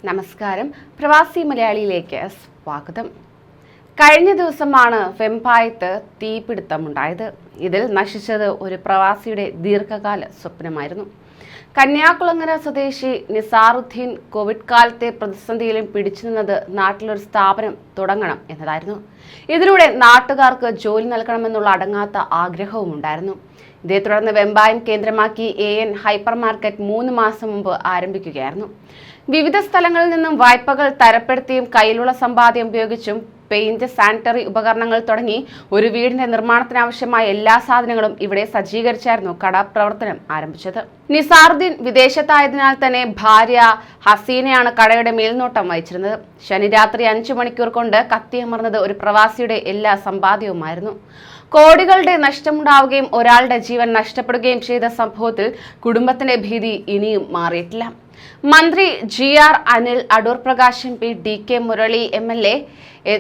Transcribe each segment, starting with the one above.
നമസ്കാരം. പ്രവാസി മലയാളിയിലേക്ക് സ്വാഗതം. കഴിഞ്ഞ ദിവസമാണ് വെമ്പായത്ത് തീപിടുത്തമുണ്ടായത്. ഇതിൽ നശിച്ചത് ഒരു പ്രവാസിയുടെ ദീർഘകാല സ്വപ്നമായിരുന്നു. കന്യാകുളങ്ങര സ്വദേശി നിസാറുദ്ദീൻ കോവിഡ് കാലത്തെ പ്രതിസന്ധിയിലും പിടിച്ചു നിന്നത് നാട്ടിലൊരു സ്ഥാപനം തുടങ്ങണം എന്നതായിരുന്നു. ഇതിലൂടെ നാട്ടുകാർക്ക് ജോലി നൽകണമെന്നുള്ള അടങ്ങാത്ത ആഗ്രഹവും ഉണ്ടായിരുന്നു. ഇതേ തുടർന്ന് വെമ്പായം കേന്ദ്രമാക്കി AN ഹൈപ്പർ മാർക്കറ്റ് 3 മാസം മുമ്പ് ആരംഭിക്കുകയായിരുന്നു. വിവിധ സ്ഥലങ്ങളിൽ നിന്നും വായ്പകൾ തരപ്പെടുത്തിയും കയ്യിലുള്ള സമ്പാദ്യം ഉപയോഗിച്ചും പെയിന്റ്, സാനിറ്ററി ഉപകരണങ്ങൾ തുടങ്ങി ഒരു വീടിന്റെ നിർമ്മാണത്തിനാവശ്യമായ എല്ലാ സാധനങ്ങളും ഇവിടെ സജ്ജീകരിച്ചായിരുന്നു കട പ്രവർത്തനം ആരംഭിച്ചത്. നിസാറുദ്ദീൻ വിദേശത്തായതിനാൽ തന്നെ ഭാര്യ ഹസീനയാണ് കടയുടെ മേൽനോട്ടം വഹിച്ചിരുന്നത്. ശനി രാത്രി 5 മണിക്കൂർ കൊണ്ട് കത്തിയമർന്നത് ഒരു പ്രവാസിയുടെ എല്ലാ സമ്പാദ്യവുമായിരുന്നു. കോടികളുടെ നഷ്ടമുണ്ടാവുകയും ഒരാളുടെ ജീവൻ നഷ്ടപ്പെടുകയും ചെയ്ത സംഭവത്തിൽ കുടുംബത്തിന്റെ ഭീതി ഇനിയും മാറിയിട്ടില്ല. മന്ത്രി GR Anil, Adoor Prakash MP, DK Murali MLA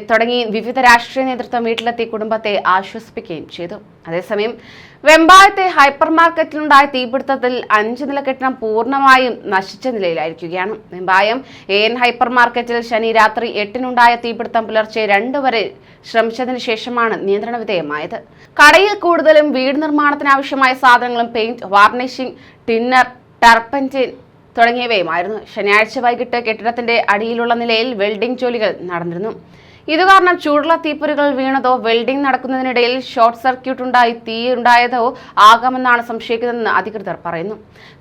തുടങ്ങി വിവിധ രാഷ്ട്രീയ നേതൃത്വം വീട്ടിലെത്തി കുടുംബത്തെ ആശ്വസിപ്പിക്കുകയും ചെയ്തു. അതേസമയം വെമ്പായത്തെ ഹൈപ്പർ മാർക്കറ്റിലുണ്ടായ തീപിടുത്തത്തിൽ 5 നില കെട്ടിടം പൂർണ്ണമായും നശിച്ച നിലയിലായിരിക്കുകയാണ്. വെമ്പായം AN ഹൈപ്പർ മാർക്കറ്റിൽ ശനി രാത്രി 8-നുണ്ടായ തീപിടുത്തം പുലർച്ചെ 2 വരെ ശ്രമിച്ചതിന് ശേഷമാണ് നിയന്ത്രണ വിധേയമായത്. കടയിൽ കൂടുതലും വീട് നിർമ്മാണത്തിനാവശ്യമായ സാധനങ്ങളും പെയിന്റ്, വാർണിഷിംഗ്, ടിന്നർ, ടർപ്പന്റിൻ തുടങ്ങിയവയുമായിരുന്നു. ശനിയാഴ്ച വൈകിട്ട് കെട്ടിടത്തിന്റെ അടിയിലുള്ള നിലയിൽ വെൽഡിംഗ് ജോലികൾ നടന്നിരുന്നു. ഇതുകാരണം ചൂടുള്ള തീപ്പൊരികൾ വീണതോ വെൽഡിംഗ് നടക്കുന്നതിനിടയിൽ ഷോർട്ട് സർക്യൂട്ട് ഉണ്ടായി തീയുണ്ടായതോ ആകാമെന്നാണ് സംശയിക്കുന്നതെന്ന് അധികൃതർ പറയുന്നു.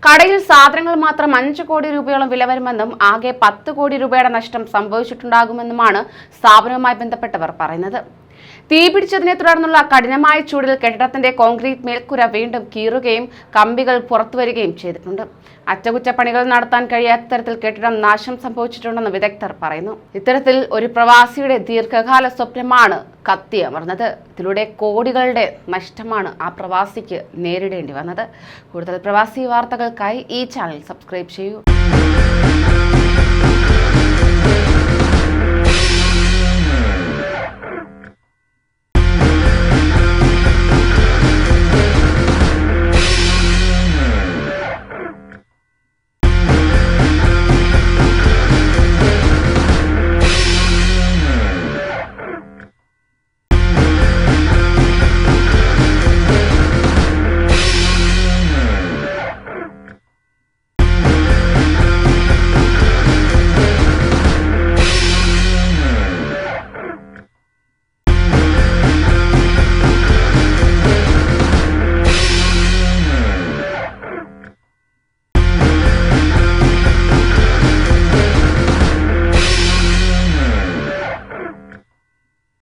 കടയിൽ സാധനങ്ങൾ മാത്രം 5 കോടി രൂപയോളം വില വരുമെന്നും ആകെ 10 കോടി രൂപയുടെ നഷ്ടം സംഭവിച്ചിട്ടുണ്ടാകുമെന്നുമാണ് സ്ഥാപനവുമായി ബന്ധപ്പെട്ടവർ പറയുന്നത്. തീപിടിച്ചതിനെ തുടർന്നുള്ള കഠിനമായ ചൂടിൽ കെട്ടിടത്തിന്റെ കോൺക്രീറ്റ് മേൽക്കൂര വീണ്ടും കീറുകയും കമ്പികൾ പുറത്തുവരികയും ചെയ്തിട്ടുണ്ട്. അറ്റകുറ്റപ്പണികൾ നടത്താൻ കഴിയാത്ത തരത്തിൽ കെട്ടിടം നാശം സംഭവിച്ചിട്ടുണ്ടെന്ന് വിദഗ്ധർ പറയുന്നു. ഇത്തരത്തിൽ ഒരു പ്രവാസിയുടെ ദീർഘകാല സ്വപ്നമാണ് കത്തിയമർന്നത്. ഇതിലൂടെ കോടികളുടെ നഷ്ടമാണ് ആ പ്രവാസിക്ക് നേരിടേണ്ടി വന്നത്. കൂടുതൽ പ്രവാസി വാർത്തകൾക്കായി ഈ ചാനൽ സബ്സ്ക്രൈബ് ചെയ്യൂ.